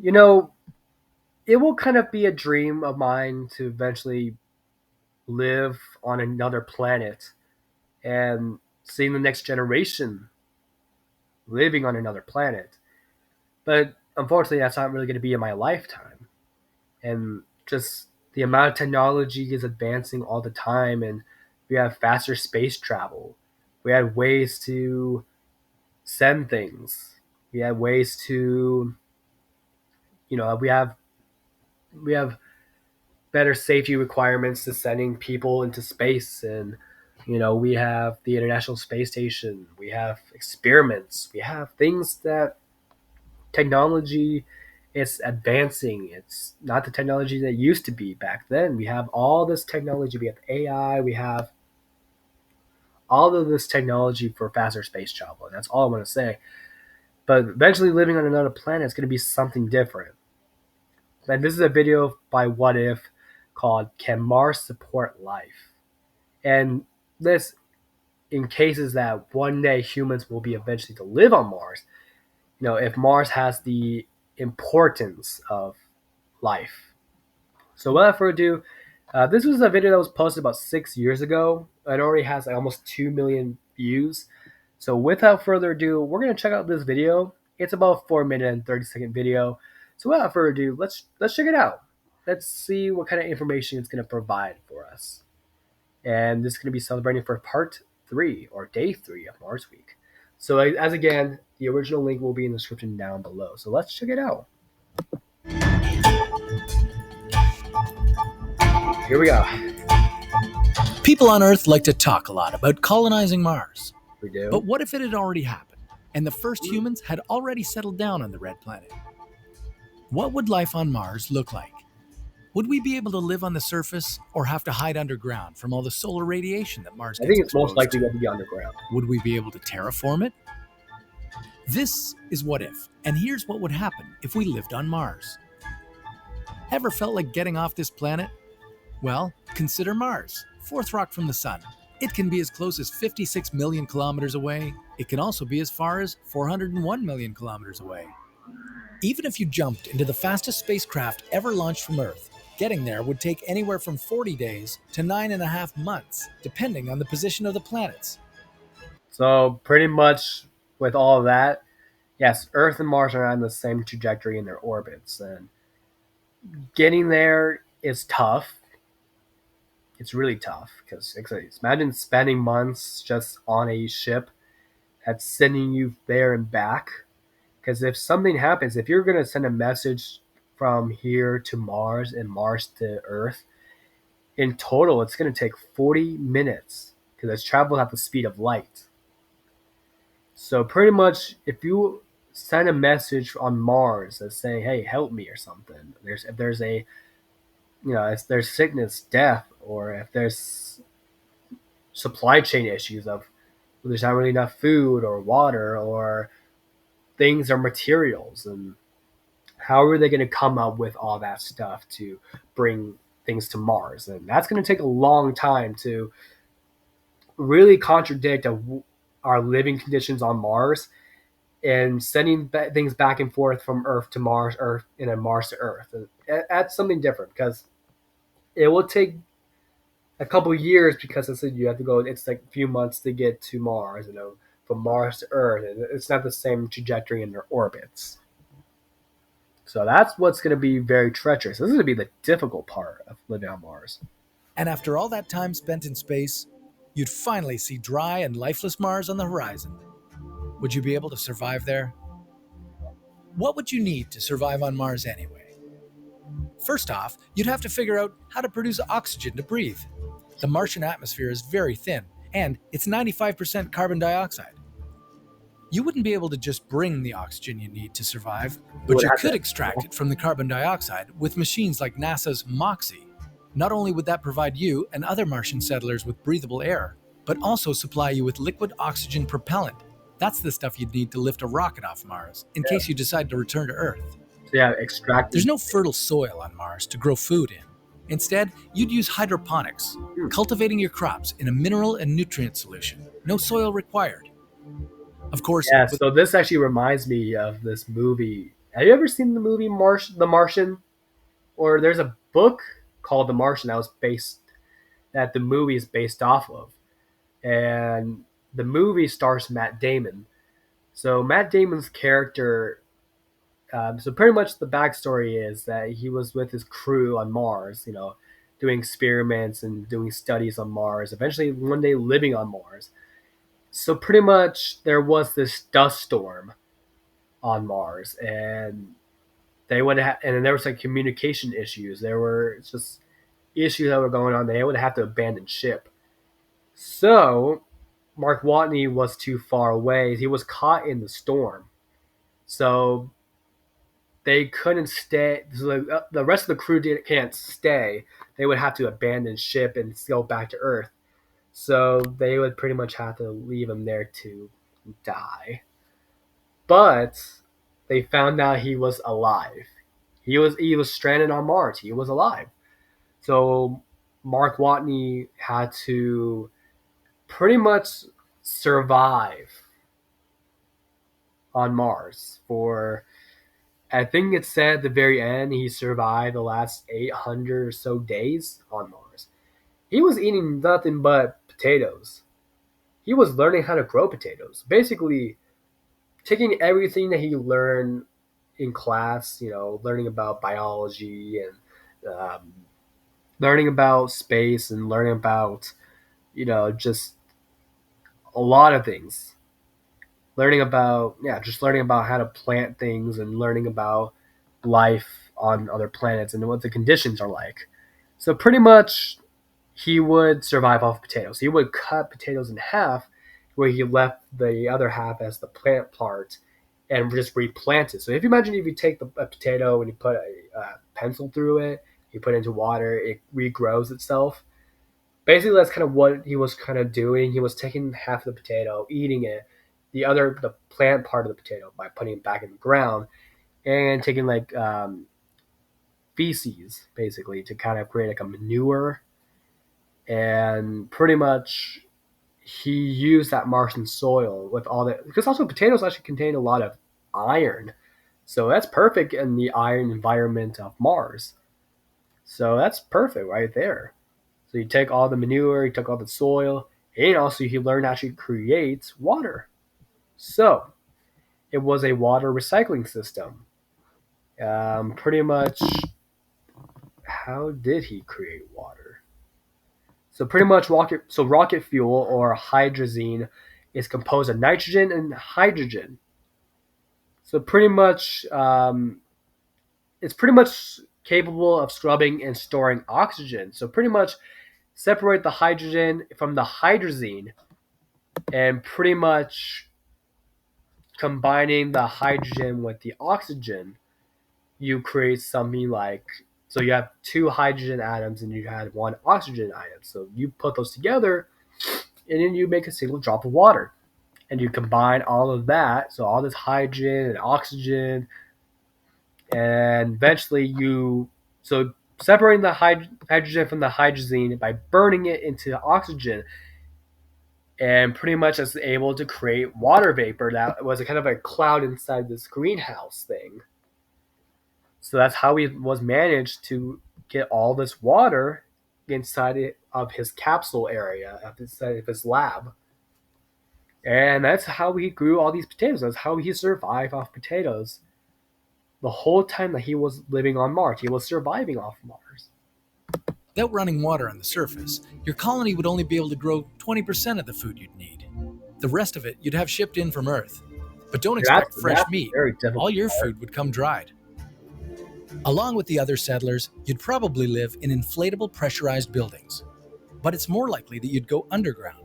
You know, it will kind of be a dream of mine to eventually live on another planet and seeing the next generation living on another planet. But unfortunately, that's not really going to be in my lifetime. And just the amount of technology is advancing all the time, and we have faster space travel. We have ways to send things. We have ways to, we have better safety requirements to sending people into space, and we have the International Space Station. We have experiments. We have things that technology is advancing. It's not the technology that used to be back then. We have all this technology. We have AI. We have all of this technology for faster space travel. And that's all I want to say. But eventually, living on another planet is going to be something different. And this is a video by What If called "Can Mars Support Life?" And this, in cases that one day humans will be eventually to live on Mars, if Mars has the importance of life. So without further ado, this was a video that was posted about 6 years ago. It already has like almost 2 million views. So without further ado, we're gonna check out this video. It's about a 4 minute and 30-second video. So without further ado, let's check it out. Let's see what kind of information it's gonna provide for us. And this is gonna be celebrating for part 3 or day 3 of Mars Week. So as again, the original link will be in the description down below. So let's check it out. Here we go. People on Earth like to talk a lot about colonizing Mars. We do. But what if it had already happened, and the first humans had already settled down on the red planet? What would life on Mars look like? Would we be able to live on the surface, or have to hide underground from all the solar radiation that Mars I gets think it's most exposed likely to? going to be underground. Would we be able to terraform it? This is What If, and here's what would happen if we lived on Mars. Ever felt like getting off this planet? Well, consider Mars, fourth rock from the sun. It can be as close as 56 million kilometers away. It can also be as far as 401 million kilometers away. Even if you jumped into the fastest spacecraft ever launched from Earth, getting there would take anywhere from 40 days to 9.5 months, depending on the position of the planets. So pretty much with all of that, yes, Earth and Mars are on the same trajectory in their orbits, and getting there is tough. It's really tough because imagine spending months just on a ship that's sending you there and back. Because if something happens, if you're going to send a message from here to Mars and Mars to Earth, in total, it's going to take 40 minutes because it's travel at the speed of light. So pretty much, if you send a message on Mars that's saying, "Hey, help me" or something, if there's a if there's sickness, death, or if there's supply chain issues of there's not really enough food or water or things or materials, and how are they going to come up with all that stuff to bring things to Mars? And that's going to take a long time to really contradict our living conditions on Mars and sending things back and forth from Earth to Mars, Earth, and then Mars to Earth. And that's something different because it will take a couple years because I said you have to go. It's like a few months to get to Mars, from Mars to Earth. It's not the same trajectory in their orbits. So that's what's going to be very treacherous. This is going to be the difficult part of living on Mars. And after all that time spent in space, you'd finally see dry and lifeless Mars on the horizon. Would you be able to survive there? What would you need to survive on Mars anyway? First off, you'd have to figure out how to produce oxygen to breathe. The Martian atmosphere is very thin, and it's 95% carbon dioxide. You wouldn't be able to just bring the oxygen you need to survive, but you could extract it from the carbon dioxide with machines like NASA's MOXIE. Not only would that provide you and other Martian settlers with breathable air, but also supply you with liquid oxygen propellant. That's the stuff you'd need to lift a rocket off Mars, in case you decide to return to Earth. Yeah, extract. There's no fertile soil on Mars to grow food in. Instead, you'd use hydroponics, cultivating your crops in a mineral and nutrient solution. No soil required. Of course. Yeah, so this actually reminds me of this movie Have you ever seen the movie The Martian? Or there's a book called The Martian that the movie is based off of, and the movie stars Matt Damon. So Matt Damon's character, so pretty much the backstory is that he was with his crew on Mars, doing experiments and doing studies on Mars. Eventually, one day living on Mars. So pretty much there was this dust storm on Mars, and and then there was like communication issues. There were just issues that were going on. They would have to abandon ship. So Mark Watney was too far away. He was caught in the storm. So they couldn't stay. So the rest of the crew can't stay. They would have to abandon ship and go back to Earth. So they would pretty much have to leave him there to die. But they found out he was alive. He was stranded on Mars. He was alive. So Mark Watney had to pretty much survive on Mars for, I think it said at the very end he survived the last 800 or so days on Mars. He was eating nothing but potatoes. He was learning how to grow potatoes. Basically, taking everything that he learned in class, learning about biology and learning about space and learning about, just a lot of things. Just learning about how to plant things and learning about life on other planets and what the conditions are like. So pretty much he would survive off potatoes. He would cut potatoes in half where he left the other half as the plant part and just replant it. So if you take a potato and you put a pencil through it, you put it into water, it regrows itself. Basically, that's kind of what he was kind of doing. He was taking half of the potato, eating it, the plant part of the potato by putting it back in the ground, and taking like feces basically to kind of create like a manure. And pretty much he used that Martian soil with all that, because also potatoes actually contain a lot of iron, so that's perfect in the iron environment of Mars. So that's perfect right there. So you take all the manure, you took all the soil, and also he learned how to create water. So it was a water recycling system. Pretty much, how did he create water? So pretty much rocket fuel or hydrazine is composed of nitrogen and hydrogen. So it's pretty much capable of scrubbing and storing oxygen. So pretty much separate the hydrogen from the hydrazine and pretty much combining the hydrogen with the oxygen, you create something like, so you have two hydrogen atoms and you had one oxygen atom. So you put those together and then you make a single drop of water. And you combine all of that, so all this hydrogen and oxygen, and eventually separating the hydrogen from the hydrazine by burning it into oxygen, and pretty much is able to create water vapor that was a kind of a cloud inside this greenhouse thing. So that's how he was managed to get all this water inside of his capsule area of his lab. And that's how he grew all these potatoes. That's how he survived off potatoes. The whole time that he was living on Mars, he was surviving off Mars. Without running water on the surface, your colony would only be able to grow 20% of the food you'd need. The rest of it you'd have shipped in from Earth. But don't expect fresh That's meat. very difficult. All your food would come dried. Along with the other settlers, you'd probably live in inflatable pressurized buildings. But it's more likely that you'd go underground.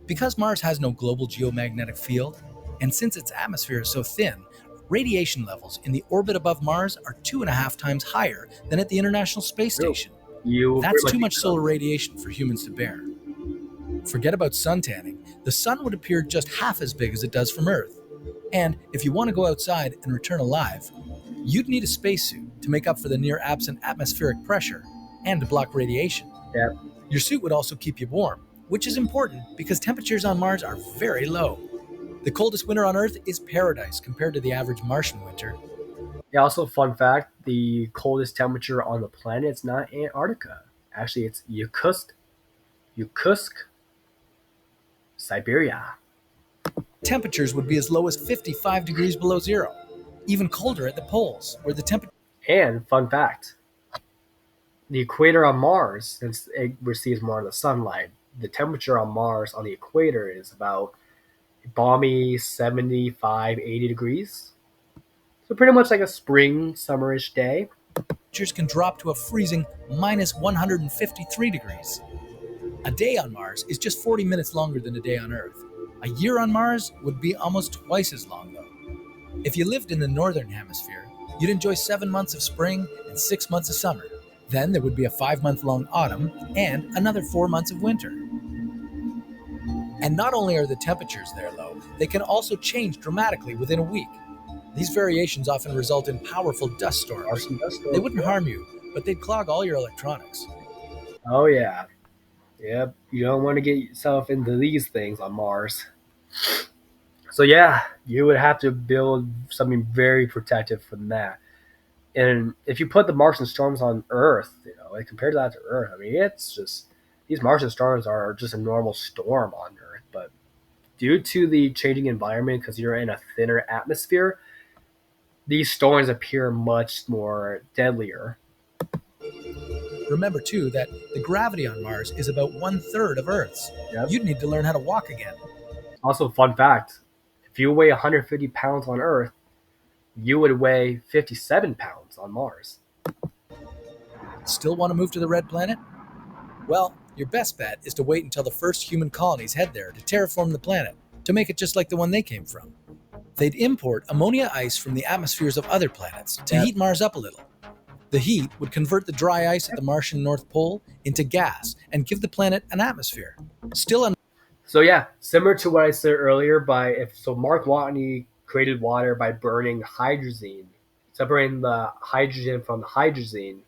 Because Mars has no global geomagnetic field, and since its atmosphere is so thin, radiation levels in the orbit above Mars are 2.5 times higher than at the International Space Station. That's too much solar radiation for humans to bear. Forget about sun tanning. The sun would appear just half as big as it does from Earth. And if you want to go outside and return alive, you'd need a spacesuit to make up for the near-absent atmospheric pressure and to block radiation. Yep. Your suit would also keep you warm, which is important because temperatures on Mars are very low. The coldest winter on Earth is paradise compared to the average Martian winter. Yeah, also fun fact, the coldest temperature on the planet is not Antarctica. Actually, it's Yakutsk, Siberia. Temperatures would be as low as 55 degrees below zero, even colder at the poles, where the temperature And fun fact, the equator on Mars, since it receives more of the sunlight, the temperature on Mars on the equator is about balmy 75, 80 degrees. So pretty much like a spring, summerish day. can drop to a freezing minus 153 degrees. A day on Mars is just 40 minutes longer than a day on Earth. A year on Mars would be almost twice as long, though. If you lived in the northern hemisphere, you'd enjoy 7 months of spring and 6 months of summer. Then there would be a 5 month long autumn and another 4 months of winter. And not only are the temperatures there low, they can also change dramatically within a week. These variations often result in powerful dust storms. Martian dust They storms, wouldn't yep. harm you, but they'd clog all your electronics. Oh yeah, yep. You don't want to get yourself into these things on Mars. So yeah, you would have to build something very protective from that. And if you put the Martian storms on Earth, like compared to that to Earth, I mean, it's just these Martian storms are just a normal storm on Earth. But due to the changing environment, because you're in a thinner atmosphere, these storms appear much more deadlier. Remember, too, that the gravity on Mars is about 1/3 of Earth's. Yep. You'd need to learn how to walk again. Also, fun fact: if you weigh 150 pounds on Earth, you would weigh 57 pounds on Mars. Still want to move to the Red Planet? Well, your best bet is to wait until the first human colonies head there to terraform the planet, to make it just like the one they came from. They'd import ammonia ice from the atmospheres of other planets to Yep. heat Mars up a little. The heat would convert the dry ice at the Martian North Pole into gas and give the planet an atmosphere. Still So yeah, similar to what I said earlier, by if so, Mark Watney created water by burning hydrazine, separating the hydrogen from the hydrazine,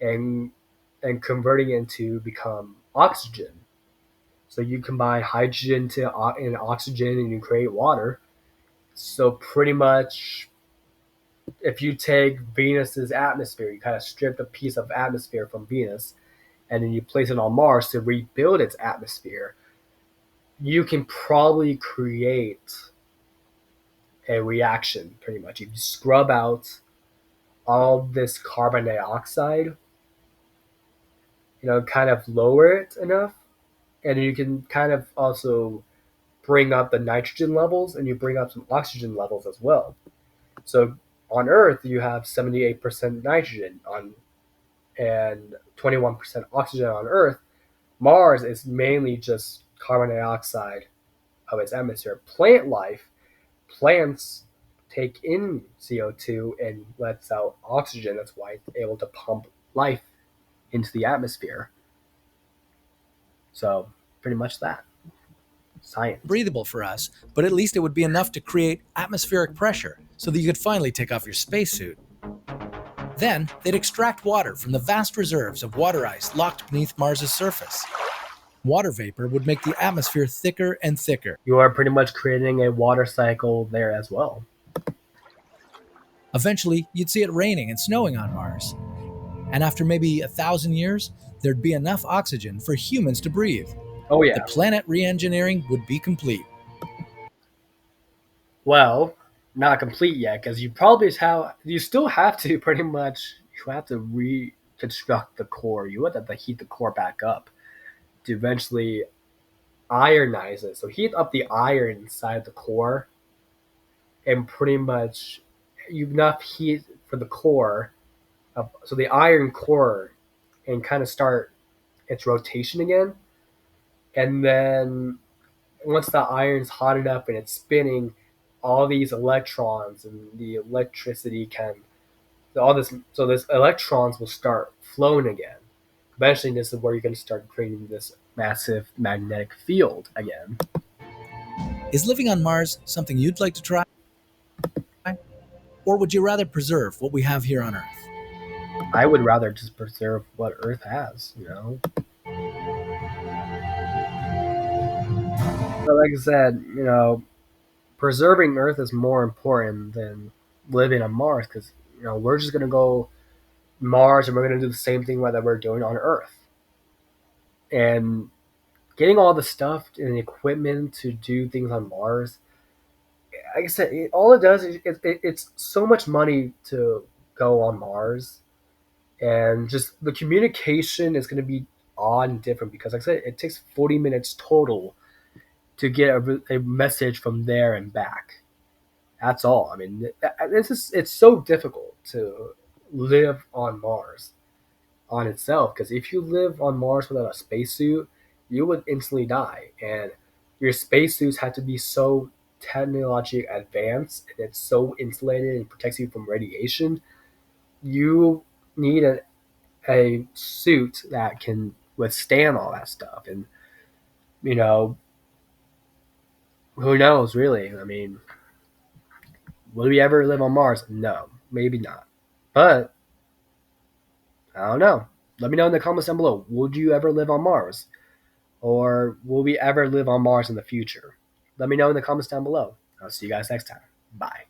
and converting it to become oxygen. So you combine hydrogen and oxygen, and you create water. So pretty much, if you take Venus's atmosphere, you kind of strip a piece of atmosphere from Venus, and then you place it on Mars to rebuild its atmosphere, you can probably create a reaction pretty much. You scrub out all this carbon dioxide, kind of lower it enough, and you can kind of also bring up the nitrogen levels and you bring up some oxygen levels as well. So on Earth, you have 78% nitrogen on and 21% oxygen on Earth. Mars is mainly just carbon dioxide of its atmosphere. Plants take in CO2 and lets out oxygen. That's why it's able to pump life into the atmosphere. So, pretty much that. Science. breathable for us, but at least it would be enough to create atmospheric pressure so that you could finally take off your spacesuit. Then they'd extract water from the vast reserves of water ice locked beneath Mars's surface. Water vapor would make the atmosphere thicker and thicker. You are pretty much creating a water cycle there as well. Eventually, you'd see it raining and snowing on Mars. And after maybe 1,000 years, there'd be enough oxygen for humans to breathe. Oh, The yeah. planet re engineering would be complete. Well, not complete yet because you still have to pretty much, you have to reconstruct the core. You have to heat the core back up to eventually ironize it. So heat up the iron inside the core, and pretty much you've enough heat for the core, so the iron core, and kind of start its rotation again. And then once the iron's hot enough and it's spinning, all these electrons and the electricity can all this so this electrons will start flowing again. Eventually, this is where you're going to start creating this massive magnetic field again. Is living on Mars something you'd like to try? Or would you rather preserve what we have here on Earth? I would rather just preserve what Earth has. But like I said, preserving Earth is more important than living on Mars because we're just gonna go Mars and we're gonna do the same thing that we're doing on Earth. And getting all the stuff and equipment to do things on Mars, like I said, all it does is it's so much money to go on Mars, and just the communication is going to be odd and different because, like I said, it takes 40 minutes total to get a message from there and back. That's all. I mean, it's so difficult to live on Mars on itself because if you live on Mars without a spacesuit, you would instantly die, and your spacesuits have to be so technologically advanced and it's so insulated and protects you from radiation. You need a suit that can withstand all that stuff, and you know who knows really. I mean, will we ever live on Mars? No, maybe not, but I don't know. Let me know in the comments down below. Would you ever live on Mars? Or will we ever live on Mars in the future? Let me know in the comments down below. I'll see you guys next time. Bye.